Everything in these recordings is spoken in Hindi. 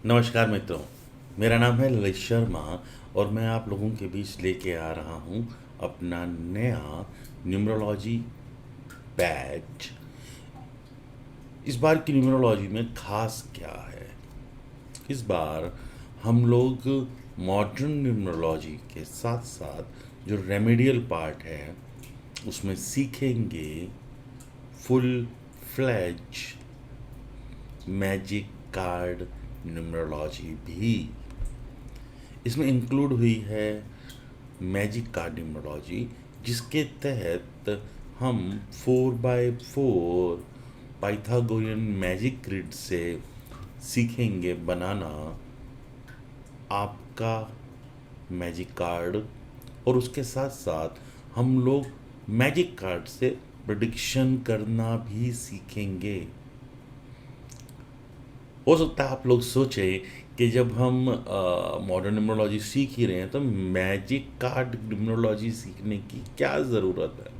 नमस्कार मित्रों, मेरा नाम है ललित शर्मा और मैं आप लोगों के बीच लेके आ रहा हूँ अपना नया न्यूमरोलॉजी बैच। इस बार की न्यूमरोलॉजी में खास क्या है? इस बार हम लोग मॉडर्न न्यूमरोलॉजी के साथ साथ जो रेमेडियल पार्ट है उसमें सीखेंगे full fledge magic card numerology भी। इसमें इंक्लूड हुई है मैजिक कार्ड न्यूमरोलॉजी, जिसके तहत हम 4x4 पाइथागोरियन मैजिक ग्रिड से सीखेंगे बनाना आपका मैजिक कार्ड। और उसके साथ साथ हम लोग मैजिक कार्ड से प्रेडिक्शन करना भी सीखेंगे। हो सकता है आप लोग सोचें कि जब हम मॉडर्न न्यूमरोलॉजी सीख ही रहे हैं तो मैजिक कार्ड न्यूमरोलॉजी सीखने की क्या ज़रूरत है।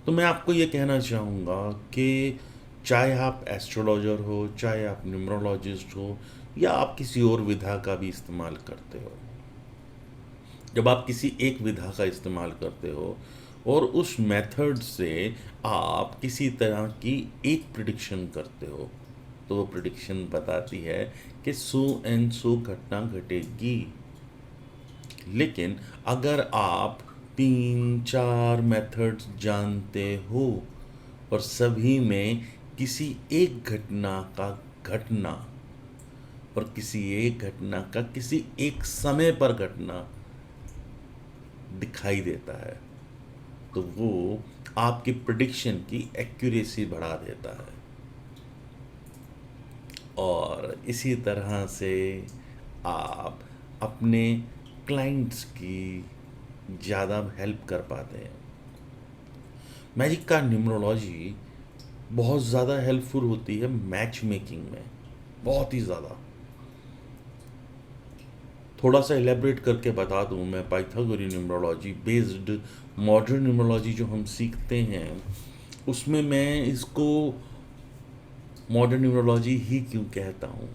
तो मैं आपको ये कहना चाहूँगा कि चाहे आप एस्ट्रोलॉजर हो, चाहे आप न्यूमरोलॉजिस्ट हो, या आप किसी और विधा का भी इस्तेमाल करते हो, जब आप किसी एक विधा का इस्तेमाल करते हो और उस मेथड से आप किसी तरह की एक प्रिडिक्शन करते हो, तो वो प्रिडिक्शन बताती है कि सो एंड सो घटना घटेगी। लेकिन अगर आप 3-4 मेथड्स जानते हो और सभी में किसी एक घटना का घटना और किसी एक घटना का किसी एक समय पर घटना दिखाई देता है, तो वो आपकी प्रिडिक्शन की एक्यूरेसी बढ़ा देता है। और इसी तरह से आप अपने क्लाइंट्स की ज़्यादा हेल्प कर पाते हैं। मैजिक का न्यूमरोलॉजी बहुत ज़्यादा हेल्पफुल होती है मैच मेकिंग में, बहुत ही ज़्यादा। थोड़ा सा एलेबरेट करके बता दूं, मैं Pythagorean numerology based modern numerology जो हम सीखते हैं उसमें मैं इसको मॉडर्न न्यूमरोलॉजी ही क्यों कहता हूँ।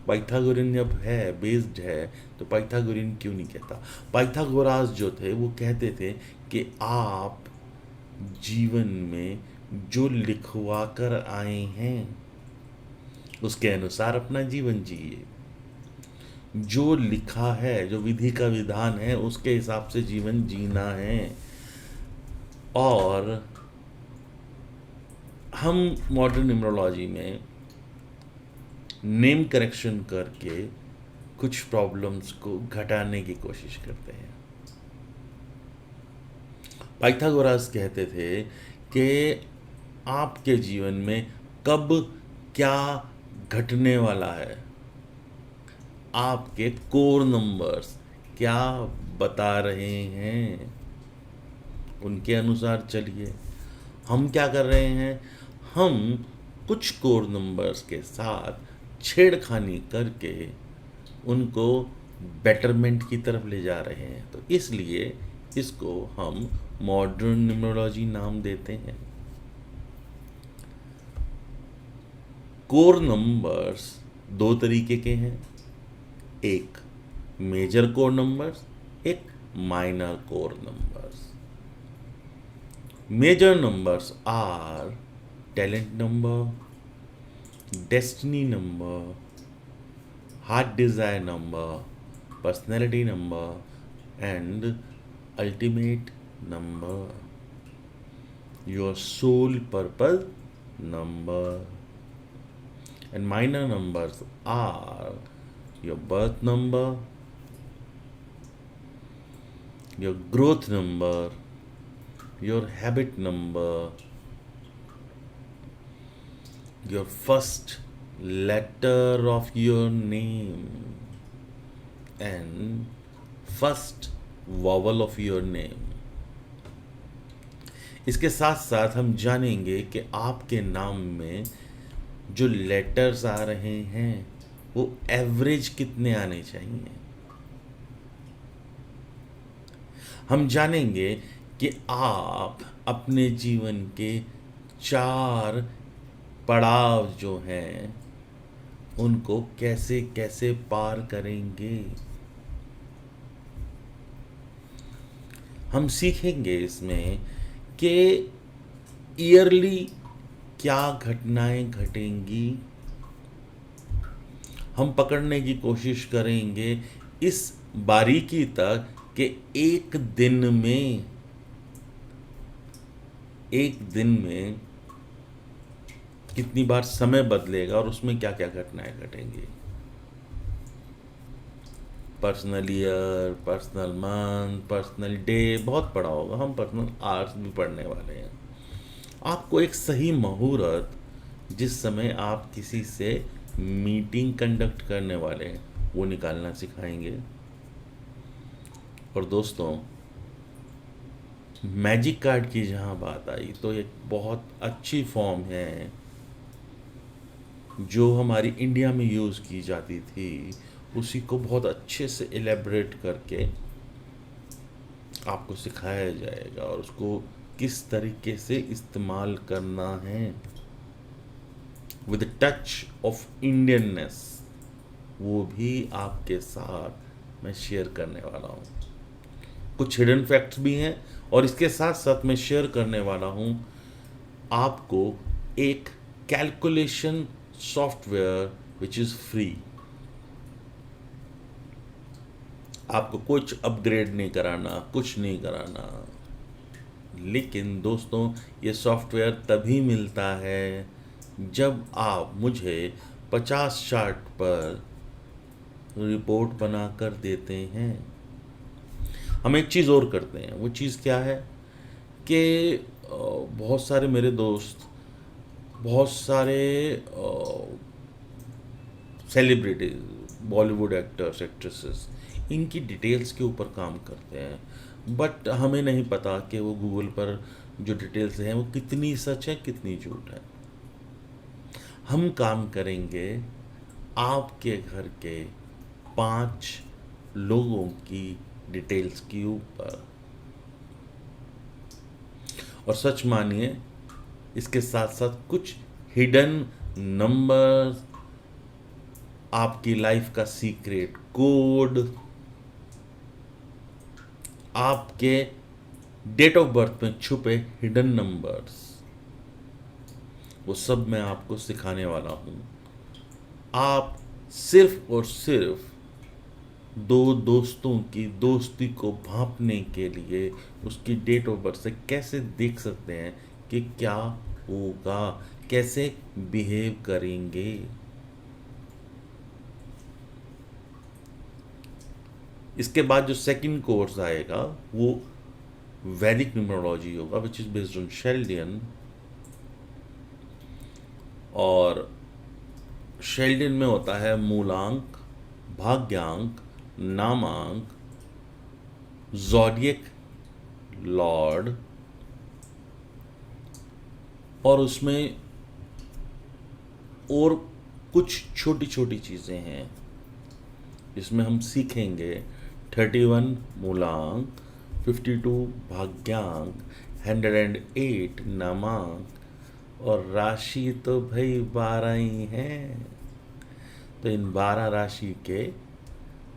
पाइथागोरियन जब है बेस्ड है तो पाइथागोरियन क्यों नहीं कहता। पाइथागोरास जो थे वो कहते थे कि आप जीवन में जो लिखवा कर आए हैं उसके अनुसार अपना जीवन जिए। जो लिखा है, जो विधि का विधान है, उसके हिसाब से जीवन जीना है। और हम मॉडर्न न्यूमरोलॉजी में नेम करेक्शन करके कुछ प्रॉब्लम्स को घटाने की कोशिश करते हैं। पाइथागोरस कहते थे कि आपके जीवन में कब क्या घटने वाला है, आपके कोर नंबर्स क्या बता रहे हैं, उनके अनुसार चलिए। हम क्या कर रहे हैं, हम कुछ कोर नंबर्स के साथ छेड़खानी करके उनको बेटरमेंट की तरफ ले जा रहे हैं। तो इसलिए इसको हम मॉडर्न न्यूमरोलॉजी नाम देते हैं। कोर नंबर्स दो तरीके के हैं, एक मेजर कोर नंबर्स, एक minor core numbers. Major numbers are talent number, destiny number, heart desire number, personality number and ultimate number, your soul purpose number. And minor numbers are your birth number, your growth number, your habit number, your first letter of your name, and first vowel of your name. इसके साथ साथ हम जानेंगे कि आपके नाम में जो लेटर्स आ रहे हैं वो एवरेज कितने आने चाहिए। हम जानेंगे कि आप अपने जीवन के 4 पड़ाव जो हैं उनको कैसे कैसे पार करेंगे। हम सीखेंगे इसमें कि ईयरली क्या घटनाएं घटेंगी। हम पकड़ने की कोशिश करेंगे इस बारीकी तक कि एक दिन में कितनी बार समय बदलेगा और उसमें क्या क्या घटनाएं घटेंगी। Personal year, personal month, personal day बहुत पढ़ा होगा, हम पर्सनल आवर्स भी पढ़ने वाले हैं। आपको एक सही मुहूर्त, जिस समय आप किसी से मीटिंग कंडक्ट करने वाले हैं, वो निकालना सिखाएंगे। और दोस्तों, मैजिक कार्ड की जहाँ बात आई तो एक बहुत अच्छी फॉर्म है जो हमारी इंडिया में यूज़ की जाती थी, उसी को बहुत अच्छे से एलेबरेट करके आपको सिखाया जाएगा और उसको किस तरीके से इस्तेमाल करना है विद टच ऑफ इंडियननेस, वो भी आपके साथ मैं शेयर करने वाला हूँ। कुछ हिडन फैक्ट्स भी हैं और इसके साथ साथ मैं शेयर करने वाला हूँ आपको एक calculation software which is free. आपको कुछ अपग्रेड नहीं कराना, कुछ नहीं कराना। लेकिन दोस्तों, ये सॉफ्टवेयर तभी मिलता है जब आप मुझे 50 चार्ट पर रिपोर्ट बना कर देते हैं। हम एक चीज़ और करते हैं, वो चीज़ क्या है कि बहुत सारे मेरे दोस्त, बहुत सारे सेलिब्रिटीज, बॉलीवुड एक्टर्स, एक्ट्रेसेस, इनकी डिटेल्स के ऊपर काम करते हैं, बट हमें नहीं पता कि वो गूगल पर जो डिटेल्स हैं वो कितनी सच है, कितनी झूठ है। हम काम करेंगे आपके घर के 5 लोगों की डिटेल्स के ऊपर। और सच मानिए, इसके साथ साथ कुछ हिडन नंबर्स, आपकी लाइफ का सीक्रेट कोड, आपके डेट ऑफ बर्थ में छुपे हिडन नंबर्स, वो सब मैं आपको सिखाने वाला हूँ। आप सिर्फ और सिर्फ दो दोस्तों की दोस्ती को भांपने के लिए उसकी डेट ऑफ बर्थ से कैसे देख सकते हैं कि क्या होगा, कैसे बिहेव करेंगे। इसके बाद जो सेकंड कोर्स आएगा वो वैदिक न्यूमरोलॉजी होगा, विच इज़ बेस्ड ऑन शेल्डियन। और शेल्डियन में होता है मूलांक, भाग्यांक, नामांक, ज़ोडिएक लॉर्ड, और उसमें और कुछ छोटी छोटी चीज़ें हैं जिसमें हम सीखेंगे 31 मूलांक, 52 भाग्यांक, 108 नामांक, और राशि तो भाई 12 ही हैं। तो इन 12 राशि के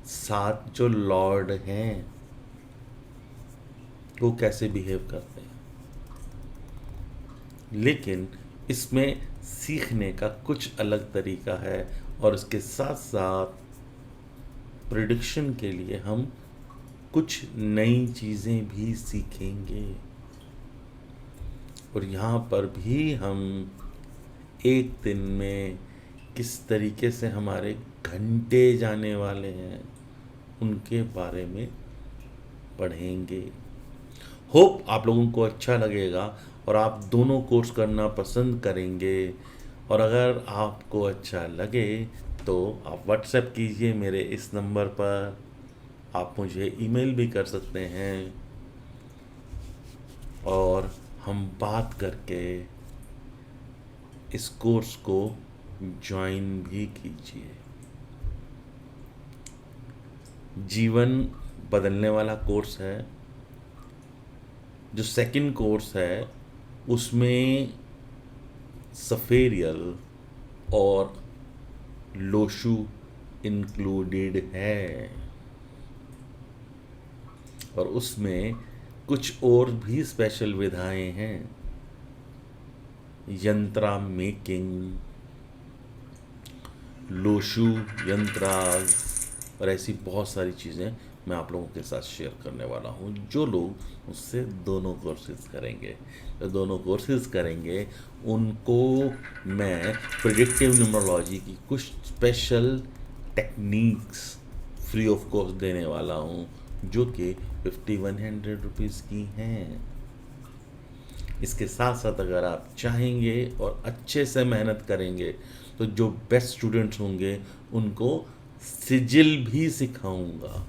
7 जो लॉर्ड हैं वो कैसे बिहेव करते हैं। लेकिन इसमें सीखने का कुछ अलग तरीका है और इसके साथ साथ प्रिडिक्शन के लिए हम कुछ नई चीज़ें भी सीखेंगे। और यहाँ पर भी हम एक दिन में किस तरीके से हमारे घंटे जाने वाले हैं उनके बारे में पढ़ेंगे। होप आप लोगों को अच्छा लगेगा और आप दोनों कोर्स करना पसंद करेंगे। और अगर आपको अच्छा लगे तो आप व्हाट्सएप कीजिए मेरे इस नंबर पर, आप मुझे ईमेल भी कर सकते हैं और हम बात करके इस कोर्स को ज्वाइन भी कीजिए। जीवन बदलने वाला कोर्स है। जो सेकंड कोर्स है उसमें सफेरियल और लोशु इंक्लूडेड है, और उसमें कुछ और भी स्पेशल विधाएं हैं, यंत्रा मेकिंग, लोशु यंत्राज, और ऐसी बहुत सारी चीज़ें मैं आप लोगों के साथ शेयर करने वाला हूँ। जो लोग उससे दोनों कोर्सेज करेंगे, जो दोनों कोर्सेज करेंगे उनको मैं प्रेडिक्टिव न्यूमरोलॉजी की कुछ special techniques free of cost देने वाला हूँ, जो कि 5100 रुपीज़ की हैं। इसके साथ साथ अगर आप चाहेंगे और अच्छे से मेहनत करेंगे तो जो बेस्ट स्टूडेंट्स होंगे उनको सिजिल भी सिखाऊंगा।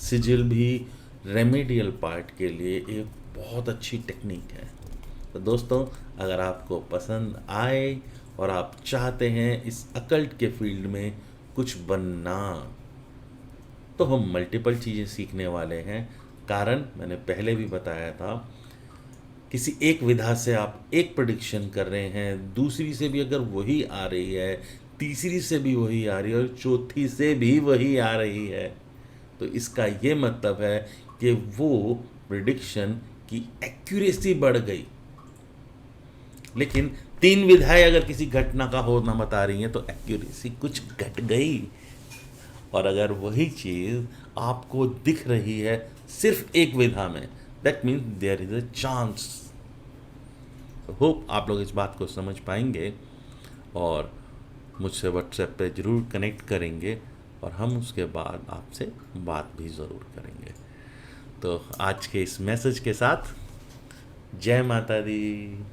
सिजिल भी रेमेडियल पार्ट के लिए एक बहुत अच्छी टेक्निक है। तो दोस्तों, अगर आपको पसंद आए और आप चाहते हैं इस अकल्ट के फील्ड में कुछ बनना, तो हम मल्टीपल चीज़ें सीखने वाले हैं। कारण मैंने पहले भी बताया था, किसी एक विधा से आप एक प्रेडिक्शन कर रहे हैं, दूसरी से भी अगर वही आ रही है, तीसरी से भी वही आ रही है, और चौथी से भी वही आ रही है, तो इसका ये मतलब है कि वो प्रेडिक्शन की एक्यूरेसी बढ़ गई। लेकिन 3 विधाएं अगर किसी घटना का होना बता रही हैं तो एक्यूरेसी कुछ घट गई। और अगर वही चीज़ आपको दिख रही है सिर्फ एक विधा में, that means there is a chance. Hope आप लोग इस बात को समझ पाएंगे और मुझसे व्हाट्सएप पे ज़रूर कनेक्ट करेंगे, और हम उसके बाद आपसे बात भी ज़रूर करेंगे। तो आज के इस मैसेज के साथ जय माता दी।